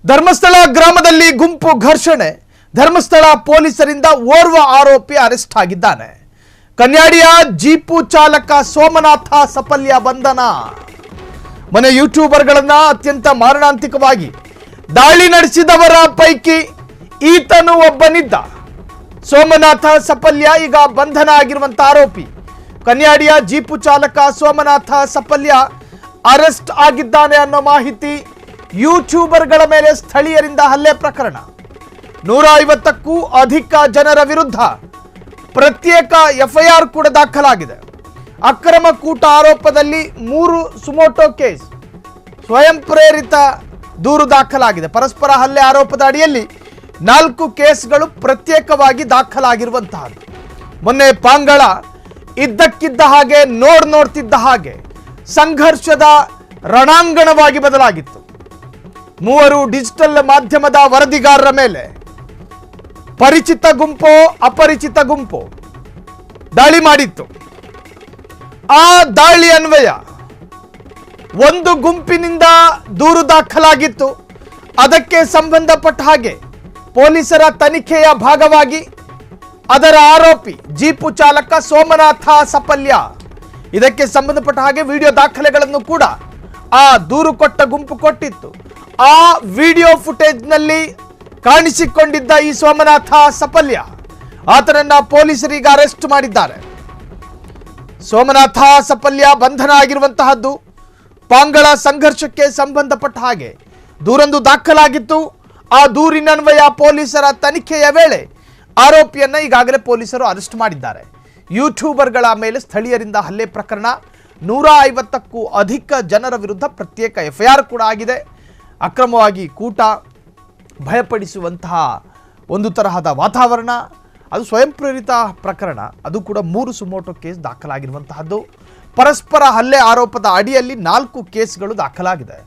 ಧರ್ಮಸ್ಥಳ ಗ್ರಾಮದಲ್ಲಿ ಗುಂಪು ಘರ್ಷಣೆ. ಧರ್ಮಸ್ಥಳ ಪೊಲೀಸರಿಂದ ಓರ್ವ ಆರೋಪಿ ಅರೆಸ್ಟ್ ಆಗಿದ್ದಾನೆ. ಕನ್ಯಾಡಿಯ ಜೀಪು ಚಾಲಕ ಸೋಮನಾಥ ಸಪಲ್ಯ ಬಂಧನ. ಮನೆ ಯೂಟ್ಯೂಬರ್ಗಳನ್ನ ಅತ್ಯಂತ ಮಾರಣಾಂತಿಕವಾಗಿ ದಾಳಿ ನಡೆಸಿದವರ ಪೈಕಿ ಈತನು ಒಬ್ಬನಿದ್ದ. ಸೋಮನಾಥ ಸಪಲ್ಯ ಈಗ ಬಂಧನ ಆಗಿರುವಂತಹ ಆರೋಪಿ. ಕನ್ಯಾಡಿಯ ಜೀಪು ಚಾಲಕ ಸೋಮನಾಥ ಸಪಲ್ಯ ಅರೆಸ್ಟ್ ಆಗಿದ್ದಾನೆ ಅನ್ನೋ ಮಾಹಿತಿ. ಯೂಟ್ಯೂಬರ್ಗಳ ಮೇಲೆ ಸ್ಥಳೀಯರಿಂದ ಹಲ್ಲೆ ಪ್ರಕರಣ. 150ಕ್ಕೂ ಅಧಿಕ ಜನರ ವಿರುದ್ಧ ಪ್ರತ್ಯೇಕ ಎಫ್ಐಆರ್ ಕೂಡ ದಾಖಲಾಗಿದೆ. ಅಕ್ರಮ ಕೂಟ ಆರೋಪದಲ್ಲಿ 3 ಸುಮೋಟೋ ಕೇಸ್, ಸ್ವಯಂ ಪ್ರೇರಿತ ದೂರು ದಾಖಲಾಗಿದೆ. ಪರಸ್ಪರ ಹಲ್ಲೆ ಆರೋಪದ ಅಡಿಯಲ್ಲಿ 4 ಕೇಸ್ಗಳು ಪ್ರತ್ಯೇಕವಾಗಿ ದಾಖಲಾಗಿರುವಂತಹದ್ದು. ಮೊನ್ನೆ ಪಾಂಗಳ ಇದ್ದಕ್ಕಿದ್ದ ಹಾಗೆ ನೋಡ್ತಿದ್ದ ಹಾಗೆ ಸಂಘರ್ಷದ ರಣಾಂಗಣವಾಗಿ ಬದಲಾಗಿತ್ತು. 3 ಡಿಜಿಟಲ್ ಮಾಧ್ಯಮದ ವರದಿಗಾರರ ಮೇಲೆ ಪರಿಚಿತ ಗುಂಪೋ ಅಪರಿಚಿತ ಗುಂಪೋ ದಾಳಿ ಮಾಡಿತ್ತು. ಆ ದಾಳಿ ಅನ್ವಯ ಒಂದು ಗುಂಪಿನಿಂದ ದೂರು ದಾಖಲಾಗಿತ್ತು. ಅದಕ್ಕೆ ಸಂಬಂಧಪಟ್ಟ ಹಾಗೆ ಪೊಲೀಸರ ತನಿಖೆಯ ಭಾಗವಾಗಿ ಅದರ ಆರೋಪಿ ಜೀಪು ಚಾಲಕ ಸೋಮನಾಥ ಸಪಲ್ಯ, ಇದಕ್ಕೆ ಸಂಬಂಧಪಟ್ಟ ಹಾಗೆ ವಿಡಿಯೋ ದಾಖಲೆಗಳನ್ನು ಕೂಡ ಆ ದೂರು ಕೊಟ್ಟ ಗುಂಪು ಕೊಟ್ಟಿತ್ತು. ಆ ವಿಡಿಯೋ ಫುಟೇಜ್ನಲ್ಲಿ ಕಾಣಿಸಿಕೊಂಡಿದ್ದ ಈ ಸೋಮನಾಥ ಸಪಲ್ಯ, ಆತನನ್ನ ಪೊಲೀಸರೀಗ ಅರೆಸ್ಟ್ ಮಾಡಿದ್ದಾರೆ. ಸೋಮನಾಥ ಸಪಲ್ಯ ಬಂಧನ ಆಗಿರುವಂತಹದ್ದು. ಪಾಂಗಳ ಸಂಘರ್ಷಕ್ಕೆ ಸಂಬಂಧಪಟ್ಟ ಹಾಗೆ ದೂರೊಂದು ದಾಖಲಾಗಿತ್ತು. ಆ ದೂರಿನನ್ವಯ ಪೊಲೀಸರ ತನಿಖೆಯ ವೇಳೆ ಆರೋಪಿಯನ್ನ ಈಗಾಗಲೇ ಪೊಲೀಸರು ಅರೆಸ್ಟ್ ಮಾಡಿದ್ದಾರೆ. ಯೂಟ್ಯೂಬರ್ಗಳ ಮೇಲೆ ಸ್ಥಳೀಯರಿಂದ ಹಲ್ಲೆ ಪ್ರಕರಣ. 150ಕ್ಕೂ ಅಧಿಕ ಜನರ ವಿರುದ್ಧ ಪ್ರತ್ಯೇಕ ಎಫ್ಐಆರ್ ಕೂಡ ಆಗಿದೆ. ಅಕ್ರಮವಾಗಿ ಕೂಟ, ಭಯಪಡಿಸುವಂತಹ ಒಂದು ತರಹದ ವಾತಾವರಣ, ಅದು ಸ್ವಯಂ ಪ್ರೇರಿತ ಪ್ರಕರಣ. ಅದು ಕೂಡ 3 ಸುಮೋಟೋ ಕೇಸ್ ದಾಖಲಾಗಿರುವಂತಹದ್ದು. ಪರಸ್ಪರ ಹಲ್ಲೆ ಆರೋಪದ ಅಡಿಯಲ್ಲಿ 4 ಕೇಸ್ಗಳು ದಾಖಲಾಗಿದೆ.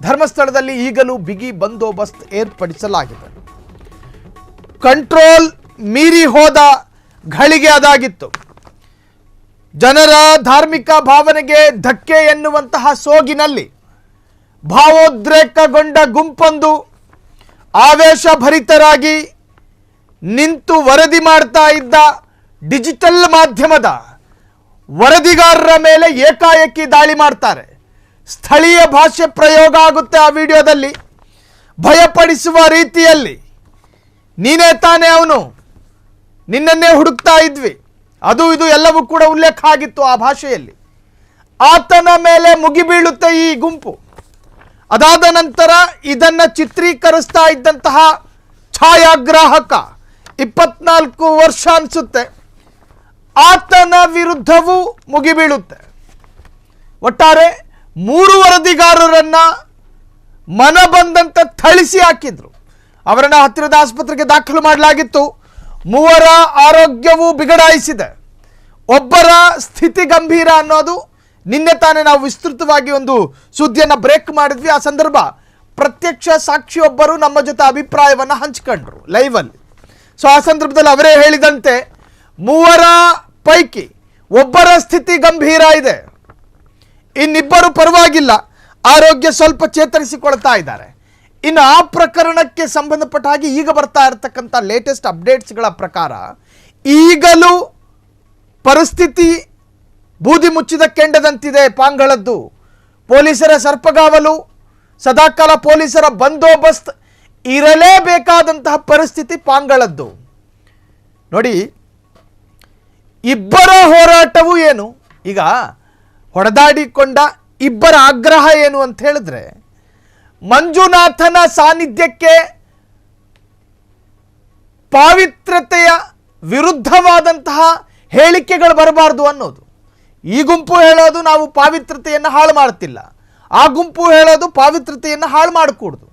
ಧರ್ಮಸ್ಥಳದಲ್ಲಿ ಈಗಲೂ ಬಿಗಿ ಬಂದೋಬಸ್ತ್ ಏರ್ಪಡಿಸಲಾಗಿದೆ. ಕಂಟ್ರೋಲ್ ಮೀರಿ ಹೋದ ಘಳಿಗೆ ಅದಾಗಿತ್ತು. ಜನರ ಧಾರ್ಮಿಕ ಭಾವನೆಗೆ ಧಕ್ಕೆ ಎನ್ನುವಂತಹ ಸೋಗಿನಲ್ಲಿ ಭಾವೋದ್ರೇಕಗೊಂಡ ಗುಂಪೊಂದು ಆವೇಶಭರಿತರಾಗಿ ನಿಂತು ವರದಿ ಮಾಡ್ತಾ ಇದ್ದ ಡಿಜಿಟಲ್ ಮಾಧ್ಯಮದ ವರದಿಗಾರರ ಮೇಲೆ ಏಕಾಏಕಿ ದಾಳಿ ಮಾಡ್ತಾರೆ. ಸ್ಥಳೀಯ ಭಾಷೆ ಪ್ರಯೋಗ ಆಗುತ್ತೆ ಆ ವಿಡಿಯೋದಲ್ಲಿ. ಭಯಪಡಿಸುವ ರೀತಿಯಲ್ಲಿ, ನೀನೇ ತಾನೇ ಅವನು, ನಿನ್ನನ್ನೇ ಹುಡುಕ್ತಾ ಇದ್ವಿ, ಅದು ಇದು ಎಲ್ಲವೂ ಕೂಡ ಉಲ್ಲೇಖ ಆಗಿತ್ತು ಆ ಭಾಷೆಯಲ್ಲಿ. ಆತನ ಮೇಲೆ ಮುಗಿಬೀಳುತ್ತೆ ಈ ಗುಂಪು. ಅದಾದ ನಂತರ ಇದನ್ನು ಚಿತ್ರೀಕರಿಸ್ತಾ ಇದ್ದಂತಹ ಛಾಯಾಗ್ರಾಹಕ, 24 ವರ್ಷ ಅನಿಸುತ್ತೆ, ಆತನ ವಿರುದ್ಧವೂ ಮುಗಿಬೀಳುತ್ತೆ. ಒಟ್ಟಾರೆ 3 ವರದಿಗಾರರನ್ನ ಮನ ಬಂದಂತೆ ಥಳಿಸಿ ಹಾಕಿದ್ರು. ಅವರನ್ನ ಹತ್ತಿರದ ಆಸ್ಪತ್ರೆಗೆ ದಾಖಲು ಮಾಡಲಾಗಿತ್ತು. 3ರ ಆರೋಗ್ಯವೂ ಬಿಗಡಾಯಿಸಿದೆ. ಒಬ್ಬರ ಸ್ಥಿತಿ ಗಂಭೀರ ಅನ್ನೋದು ನಿನ್ನೆ ತಾನೇ ನಾವು ವಿಸ್ತೃತವಾಗಿ ಒಂದು ಸುದ್ದಿಯನ್ನು ಬ್ರೇಕ್ ಮಾಡಿದ್ವಿ. ಆ ಸಂದರ್ಭ ಪ್ರತ್ಯಕ್ಷ ಸಾಕ್ಷಿಯೊಬ್ಬರು ನಮ್ಮ ಜೊತೆ ಅಭಿಪ್ರಾಯವನ್ನು ಹಂಚಿಕೊಂಡ್ರು ಲೈವಲ್ಲಿ. ಸೊ ಆ ಸಂದರ್ಭದಲ್ಲಿ ಅವರೇ ಹೇಳಿದಂತೆ 3ರ ಪೈಕಿ ಒಬ್ಬರ ಸ್ಥಿತಿ ಗಂಭೀರ ಇದೆ, ಇನ್ನಿಬ್ಬರು ಪರವಾಗಿಲ್ಲ, ಆರೋಗ್ಯ ಸ್ವಲ್ಪ ಚೇತರಿಸಿಕೊಳ್ತಾ ಇದ್ದಾರೆ. ಇನ್ನು ಆ ಪ್ರಕರಣಕ್ಕೆ ಸಂಬಂಧಪಟ್ಟ ಹಾಗೆ ಈಗ ಬರ್ತಾ ಇರತಕ್ಕಂಥ ಲೇಟೆಸ್ಟ್ ಅಪ್ಡೇಟ್ಸ್ಗಳ ಪ್ರಕಾರ ಈಗಲೂ ಪರಿಸ್ಥಿತಿ ಬೂದಿ ಮುಚ್ಚಿದ ಕೆಂಡದಂತಿದೆ ಪಾಂಗಳದ್ದು. ಪೊಲೀಸರ ಸರ್ಪಗಾವಲು, ಸದಾಕಾಲ ಪೊಲೀಸರ ಬಂದೋಬಸ್ತ್ ಇರಲೇಬೇಕಾದಂತಹ ಪರಿಸ್ಥಿತಿ ಪಾಂಗಳದ್ದು. ನೋಡಿ, ಇಬ್ಬರ ಹೋರಾಟವೂ ಏನು, ಈಗ ಹೊಡೆದಾಡಿಕೊಂಡ ಇಬ್ಬರ ಆಗ್ರಹ ಏನು ಅಂತ ಹೇಳಿದ್ರೆ, ಮಂಜುನಾಥನ ಸಾನ್ನಿಧ್ಯಕ್ಕೆ ಪಾವಿತ್ರತೆಯ ವಿರುದ್ಧವಾದಂತಹ ಹೇಳಿಕೆಗಳು ಬರಬಾರ್ದು ಅನ್ನೋದು. ಈ ಗುಂಪು ಹೇಳೋದು ನಾವು ಪಾವಿತ್ರತೆಯನ್ನು ಹಾಳು ಮಾಡ್ತಿಲ್ಲ, ಆ ಗುಂಪು ಹೇಳೋದು ಪಾವಿತ್ರತೆಯನ್ನು ಹಾಳು ಮಾಡಕೂಡ್ದು.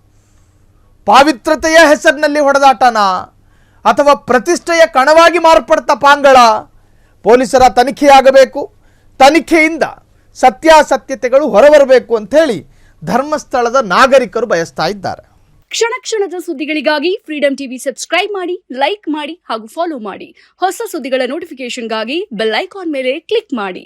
ಪಾವಿತ್ರತೆಯ ಹೆಸರಿನಲ್ಲಿ ಹೊಡೆದಾಟನ ಅಥವಾ ಪ್ರತಿಷ್ಠೆಯ ಕಣವಾಗಿ ಮಾರ್ಪಡ್ತಾ ಪಾಂಗಳ? ಪೊಲೀಸರ ತನಿಖೆಯಾಗಬೇಕು, ತನಿಖೆಯಿಂದ ಸತ್ಯಾಸತ್ಯತೆಗಳು ಹೊರಬರಬೇಕು ಅಂಥೇಳಿ ಧರ್ಮಸ್ಥಳದ ನಾಗರಿಕರು ಬಯಸ್ತಾ ಇದ್ದಾರೆ. ಕ್ಷಣ ಕ್ಷಣದ ಸುದ್ದಿಗಳಿಗಾಗಿ ಫ್ರೀಡಂ ಟಿವಿ ಸಬ್ಸ್ಕ್ರೈಬ್ ಮಾಡಿ, ಲೈಕ್ ಮಾಡಿ ಹಾಗೂ ಫಾಲೋ ಮಾಡಿ. ಹೊಸ ಸುದ್ದಿಗಳ ನೋಟಿಫಿಕೇಶನ್ಗಾಗಿ ಬೆಲ್ ಐಕಾನ್ ಮೇಲೆ ಕ್ಲಿಕ್ ಮಾಡಿ.